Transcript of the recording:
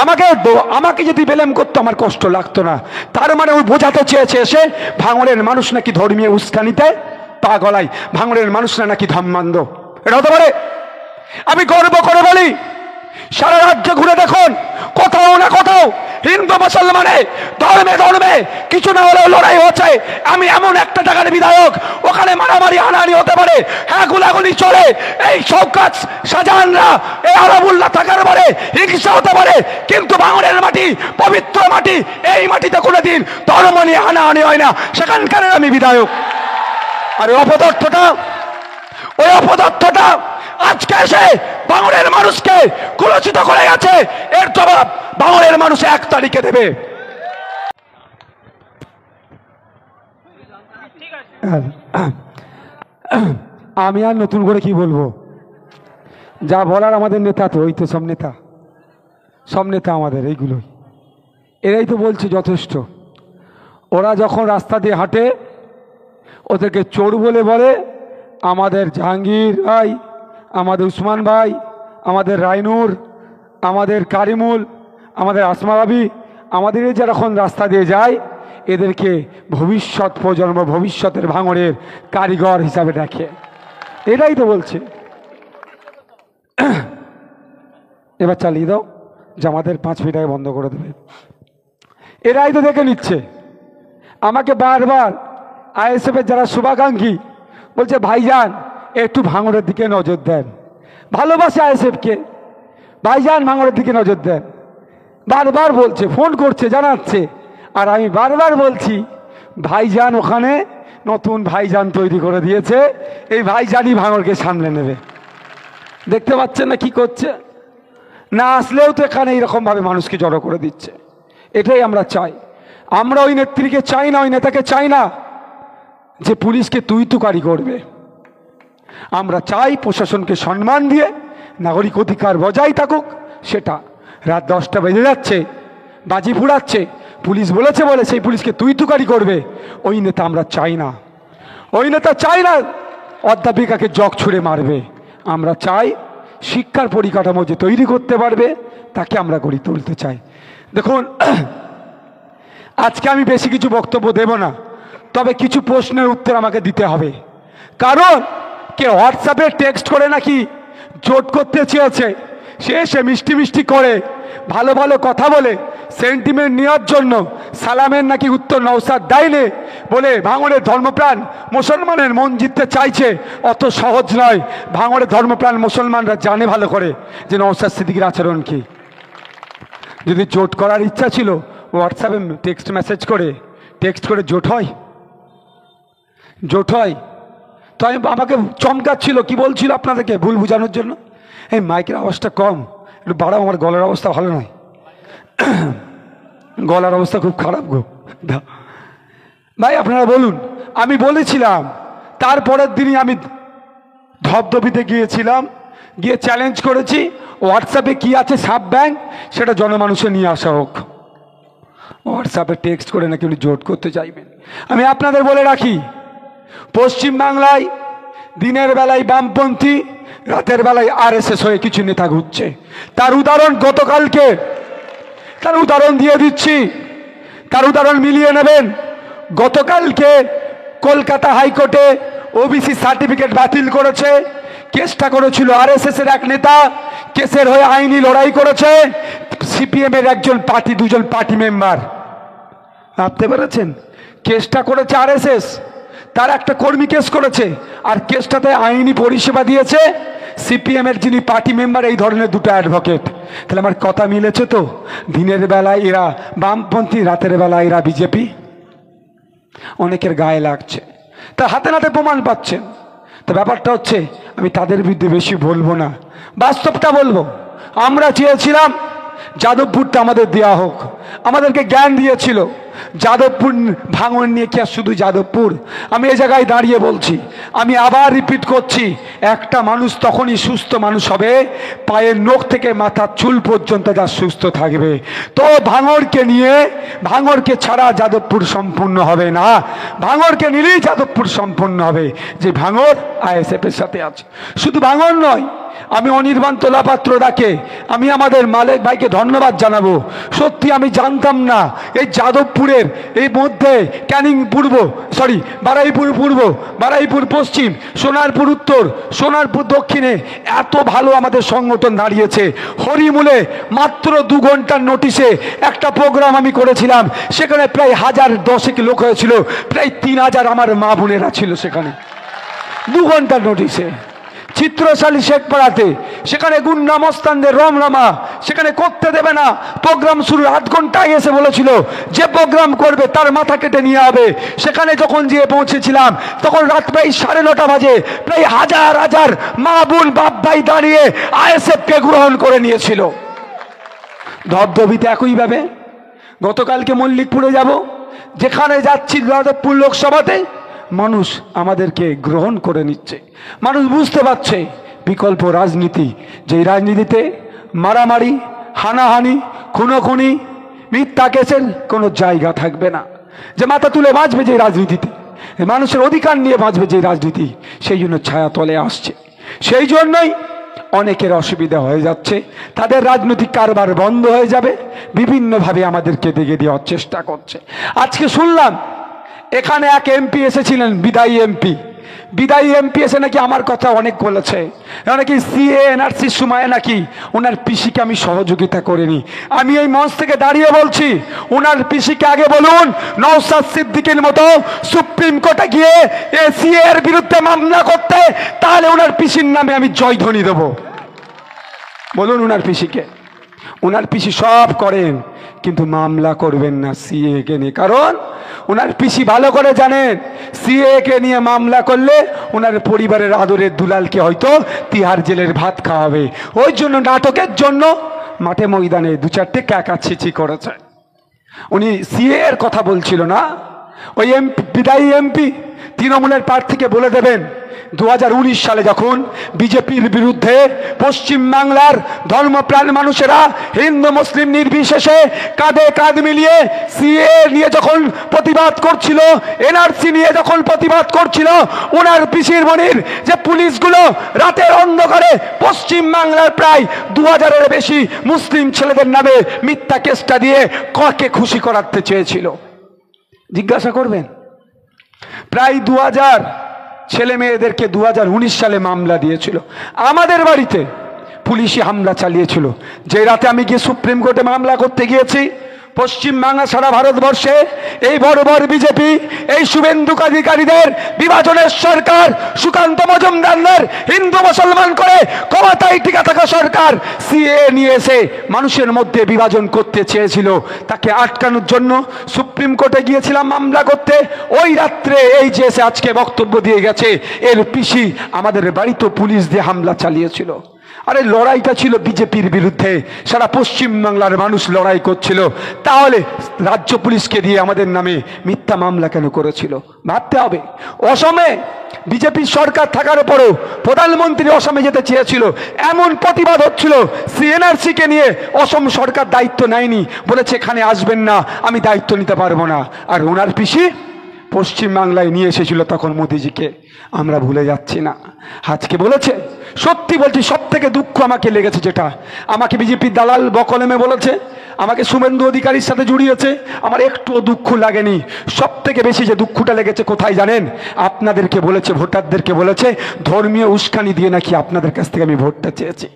আমাকে আমাকে যদি বেলেম করতো আমার কষ্ট লাগতো না। তার মানে ওই বোঝাতে চেয়েছে এসে ভাঙড়ের মানুষ নাকি ধর্মীয় উস্কানিতে পা গলায়, ভাঙড়ের মানুষরা নাকি ধর্মান্ধ। এটা হতে পারে? আমি গর্ব করে বলি, সারা রাজ্য ঘুরে দেখুন, কোথাও না কোথাও হিন্দু মুসলমানে ধর্মে ধর্মে কিছু না হলেও লড়াই হচ্ছে। আমি এমন একটা জায়গার বিধায়ক, ওখানে মারামারি হানাহানি হতে পারে, হ্যাঁ গোলাগুলি চলে, এই শওকত শাহজাহানরা এই আরাবুল্লাহ থাকার পরে হিংসা হতে পারে, কিন্তু ভাঙড়ের মাটি পবিত্র মাটি, এই মাটিতে কোনোদিন ধর্ম নিয়ে হানাহানি হয় না, সেখানকার আমি বিধায়ক। আর ওই অপদার্থটা আজকে এসে ভাঙড়ের মানুষকে কুলসিত করে গেছে, এর জবাব ভাঙড়ের মানুষ 1 তারিখে দেবে। আমি আর নতুন করে কি বলবো, যা বলার আমাদের নেতা তো ওই তো সব নেতা আমাদের এইগুলোই, এরাই তো বলছে যথেষ্ট। ওরা যখন রাস্তা দিয়ে হাঁটে ওদেরকে চোর বলে, আমাদের জাহাঙ্গীর ভাই, আমাদের উসমান ভাই, আমাদের রাইনুর, আমাদের কারিমুল, আমাদের আসমা ভাবি, আমাদের এই যখন রাস্তা দিয়ে যায় এদেরকে ভবিষ্যৎ প্রজন্ম, ভবিষ্যতের ভাঙড়ের কারিগর হিসাবে দেখে, এটাই তো বলছে। এবার চালিয়ে দাও, জামাতের 5 মিনিট আগে বন্ধ করে দেবে। এরাই তো দেখে নিচ্ছে। আমাকে বারবার আইএসএফের যারা শুভাকাঙ্ক্ষী বলছে, ভাইজান একটু ভাঙড়ের দিকে নজর দেন, ভালোবাসে আইএসএফকে, ভাইজান ভাঙড়ের দিকে নজর দেন, বারবার বলছে, ফোন করছে, জানাচ্ছে। আর আমি বারবার বলছি, ভাইজান ওখানে নতুন ভাইজান তৈরি করে দিয়েছে, এই ভাইজানই ভাঙড়কে সামলে নেবে। দেখতে পাচ্ছেন না কি করছে? না আসলেও তো এখানে এইরকমভাবে মানুষকে জড়ো করে দিচ্ছে। এটাই আমরা চাই। আমরা ওই নেত্রীকে চাই না, ওই নেতাকে চাই না যে পুলিশকে তুই-তুকারি করবে। আমরা চাই প্রশাসনকে সম্মান দিয়ে নাগরিক অধিকার বজায় থাকুক। সেটা রাত 10টা বেজে যাচ্ছে, বাজি ফুরাচ্ছে, পুলিশ বলেছে বলে সেই পুলিশকে তুই-তুকারি করবে, ওই নেতা আমরা চাই না। ওই নেতা চাই না অধ্যাপিকাকে জগ ছুঁড়ে মারবে। আমরা চাই শিক্ষার পরিকাঠামো যে তৈরি করতে পারবে তাকে আমরা গড়ে তুলতে চাই। দেখুন, আজকে আমি বেশি কিছু বক্তব্য দেব না, তবে কিছু প্রশ্নের উত্তর আমাকে দিতে হবে। কারণ কে হোয়াটসঅ্যাপে টেক্সট করে নাকি জোট করতে চেয়েছে, সে মিষ্টি মিষ্টি করে ভালো ভালো কথা বলে সেন্টিমেন্ট নেওয়ার জন্য সালামের নাকি উত্তর নওশাদ দেয়নি বলে ভাঙড়ের ধর্মপ্রাণ মুসলমানের মন জিততে চাইছে। অত সহজ নয়। ভাঙড়ের ধর্মপ্রাণ মুসলমানরা জানে ভালো করে যে নওশাদ সিদ্দিকীর আচরণ কি। যদি জোট করার ইচ্ছা ছিল হোয়াটসঅ্যাপে টেক্সট করে জোট হয়? তো আমাকে চমকাচ্ছিল, কি বলছিল আপনাদেরকে ভুল বোঝানোর জন্য, এই মাইকের আওয়াজটা কম, একটু বাড়াও, আমার গলার অবস্থা ভালো নয়, গলার অবস্থা খুব খারাপ গো ভাই, আপনারা বলুন। আমি বলেছিলাম, তারপরের দিনই আমি ধবধবিতে গিয়েছিলাম, গিয়ে চ্যালেঞ্জ করেছি হোয়াটসঅ্যাপে কি আছে সাব ব্যাংক সেটা জনমানুষে নিয়ে আসা হোক। হোয়াটসঅ্যাপে টেক্সট করে নাকি উনি জোট করতে চাইবেন। আমি আপনাদের বলে রাখি, পশ্চিমবাংলায় দিনের বেলায় বামপন্থী, রাতের বেলায় আরএসএস হয়ে কিছু নেতা ঘুরছে। তার উদাহরণ গতকালকে, তার উদাহরণ দিয়ে দিচ্ছি, তার উদাহরণ মিলিয়ে নেবেন। গতকালকে কলকাতা হাইকোর্টে ওবিসি সার্টিফিকেট বাতিল করেছে। কেসটা করেছিল আরএসএস এর এক নেতা, কেসের হয়ে আইনি লড়াই করেছে সিপিএম এর দুজন পার্টি মেম্বার। ভাবতে পেরেছেন? কেসটা করেছে আরএসএস, তার একটা কর্মী কেস করেছে, আর কেসটাতে আইনি পরিষেবা দিয়েছে সিপিএম এর যিনি পার্টি মেম্বার, এই ধরনের দুটো অ্যাডভোকেট। তাহলে আমার কথা মিলেছে তো? দিনের বেলায় এরা বামপন্থী, রাতের বেলায় এরা বিজেপি। অনেকের গায়ে লাগছে, তার হাতে নাতে প্রমাণ পাচ্ছেন। তো ব্যাপারটা হচ্ছে, আমি তাদের বিরুদ্ধে বেশি বলবো না, বাস্তবটা বলবো। আমরা চেয়েছিলাম যাদবপুরটা আমাদের দেওয়া হোক, আমাদেরকে জ্ঞান দিয়েছিল। যাদবপুর ভাঙন নিয়ে কি আর শুধু যাদবপুর? আমি এই জায়গায় দাঁড়িয়ে বলছি, আমি আবার রিপিট করছি, একটা মানুষ তখনই সুস্থ মানুষ হবে পায়ের নখ থেকে মাথার চুল পর্যন্ত যার সুস্থ থাকবে। তো ভাঙড়কে ছাড়া যাদবপুর সম্পূর্ণ হবে না। ভাঙড়কে নিলেই যাদবপুর সম্পূর্ণ হবে। যে ভাঙড় আইএসএফ এর সাথে আছে। শুধু ভাঙড় নয়, আমি অনির্বাণ তোলাপাত্র ডাকে আমি আমাদের মালিক ভাইকে ধন্যবাদ জানাবো। সত্যি আমি জানতাম না এই যাদবপুরের এই মধ্যে ক্যানিং পূর্ব বারুইপুর পূর্ব, বারুইপুর পশ্চিম, সোনারপুর উত্তর, সোনারপুর দক্ষিণে এত ভালো আমাদের সংগঠন দাঁড়িয়েছে। হরিমূলে মাত্র 2 ঘন্টার নোটিশে একটা প্রোগ্রাম আমি করেছিলাম, সেখানে প্রায় 1010 লোক হয়েছিল, প্রায় 3000 আমার মা বোনেরা ছিল সেখানে 2 ঘন্টার নোটিশে। চিত্রশালী শেখপাড়াতে সেখানে গুন্ডামস্তানদের রমরমা, সেখানে করতে দেবে না। প্রোগ্রাম শুরু 8 ঘন্টায় এসে বলেছিল যে প্রোগ্রাম করবে তার মাথা কেটে নিয়ে হবে। সেখানে যখন গিয়ে পৌঁছেছিলাম তখন রাত প্রায় 9:30 বাজে, প্রায় হাজার হাজার মা বোন বাপ ভাই দাঁড়িয়ে আইএসএফকে গ্রহণ করে নিয়েছিল। ধবধবিতে একইভাবে গতকালকে মল্লিকপুরে যাব, যেখানে যাচ্ছি যাদবপুর লোকসভাতে মানুষ আমাদেরকে গ্রহণ করে নিচ্ছে। মানুষ বুঝতে পারছে বিকল্প রাজনীতি, যেই রাজনীতিতে মারামারি, হানাহানি, খুনোখুনি, মিথ্যা কেসের কোনো জায়গা থাকবে না, যে মাথা তুলে বাঁচবে যে রাজনীতিতে, মানুষের অধিকার নিয়ে বাঁচবে যে রাজনীতি, সেই জন্য ছায়া তলে আসছে। সেই জন্যই অনেকের অসুবিধা হয়ে যাচ্ছে, তাদের রাজনৈতিক কারবার বন্ধ হয়ে যাবে, বিভিন্নভাবে আমাদেরকে দেখে দেওয়ার চেষ্টা করছে। আজকে শুনলাম এখানে এক এমপি এসেছিলেন, বিদায়ী এমপি এসে নাকি আমার কথা অনেক বলেছে, নাকি সিএ এনআরসির সময় নাকি ওনার পিসিকে আমি সহযোগিতা করিনি। আমি এই মঞ্চ থেকে দাঁড়িয়ে বলছি, ওনার পিসিকে আগে বলুন নওশাদ সিদ্দিকীর মতো সুপ্রিম কোর্টে গিয়ে সিএ এর বিরুদ্ধে মামলা করতে, তাহলে ওনার পিসির নামে আমি জয়ধ্বনি দেব। বলুন ওনার পিসিকে। ওনার পিসি সব করেন কিন্তু মামলা করবেন না সিএ কে নিয়ে, কারণ ওনার পিসি ভালো করে জানেন সিএ কে নিয়ে মামলা করলে ওনার পরিবারের আদরের দুলালকে হয়তো তিহার জেলের ভাত খাওয়াবে। ওই জন্য নাটকের জন্য মাঠে ময়দানে 2-4টে ক্যাকা ছিচি করেছে। উনি সিএ এর কথা বলছিল না, ওই বিদায়ী এমপি তৃণমূলের প্রার্থীকে বলে দেবেন 2019 সালে যখন বিজেপির বিরুদ্ধে পশ্চিমবাংলার ধর্মপ্রাণ মানুষেরা হিন্দু মুসলিম নির্বিশেষে কাঁধে কাঁধ মিলিয়ে সিএ নিয়ে যখন প্রতিবাদ করছিল, এনআরসি নিয়ে যখন প্রতিবাদ করছিল, ওনার পিসির মনির যে পুলিশগুলো রাতের অন্ধকারে পশ্চিমবাংলার প্রায় 2000-এর বেশি মুসলিম ছেলেদের নামে মিথ্যা কেসটা দিয়ে কাকে খুশি করাতে চেয়েছিল জিজ্ঞাসা করবেন। প্রায় 2000 ছেলে মেয়েদেরকে 2019 সালে মামলা দিয়েছিল। আমাদের বাড়িতে পুলিশি হামলা চালিয়েছিল, যে রাতে আমি গিয়ে সুপ্রিম কোর্টে মামলা করতে গিয়েছি। পশ্চিমবাংলা সারা ভারতবর্ষে এই বড় বড় বিজেপি, এই শুভেন্দু অধিকারীদের বিভাজনের সরকার, সুকান্ত মজুমদারদের হিন্দু মুসলমান করে ক্ষমতায় টিকে থাকা সরকার সিএ নিয়ে এসে মানুষের মধ্যে বিভাজন করতে চেয়েছিল। তাকে আটকানোর জন্য সুপ্রিম কোর্টে গিয়েছিলাম মামলা করতে। ওই রাত্রে এই যে এসে আজকে বক্তব্য দিয়ে গেছে, এর পিসি আমাদের বাড়িতে পুলিশ দিয়ে হামলা চালিয়েছিল। আরে লড়াইটা ছিল বিজেপির বিরুদ্ধে, সারা পশ্চিমবাংলার মানুষ লড়াই করছিল, তাহলে রাজ্য পুলিশকে দিয়ে আমাদের নামে মিথ্যা মামলা কেন করেছিল? ভাবতে হবে। অসমে বিজেপির সরকার থাকার পরেও প্রধানমন্ত্রী অসমে যেতে চেয়েছিল, এমন প্রতিবাদ হচ্ছিল, সিএনআরসি কে নিয়ে অসম সরকার দায়িত্ব নেয়নি, বলেছে এখানে আসবেন না, আমি দায়িত্ব নিতে পারবো না। আর ওনার পিসি পশ্চিমবাংলায় নিয়ে এসেছিল তখন মোদিজিকে, আমরা ভুলে যাচ্ছি না। আজকে বলেছে, সত্যি বলছি সব থেকে দুঃখ আমাকে লেগেছে, যেটা আমাকে বিজেপির দালাল বকলেমে বলেছে, আমাকে শুভেন্দু অধিকারীর সাথে জড়িয়েছে, আমার একটুও দুঃখ লাগেনি। সব থেকে বেশি যে দুঃখটা লেগেছে কোথায় জানেন? আপনাদেরকে বলেছে, ভোটারদেরকে বলেছে ধর্মীয় উস্কানি দিয়ে নাকি আপনাদের কাছ থেকে আমি ভোটটা চেয়েছি।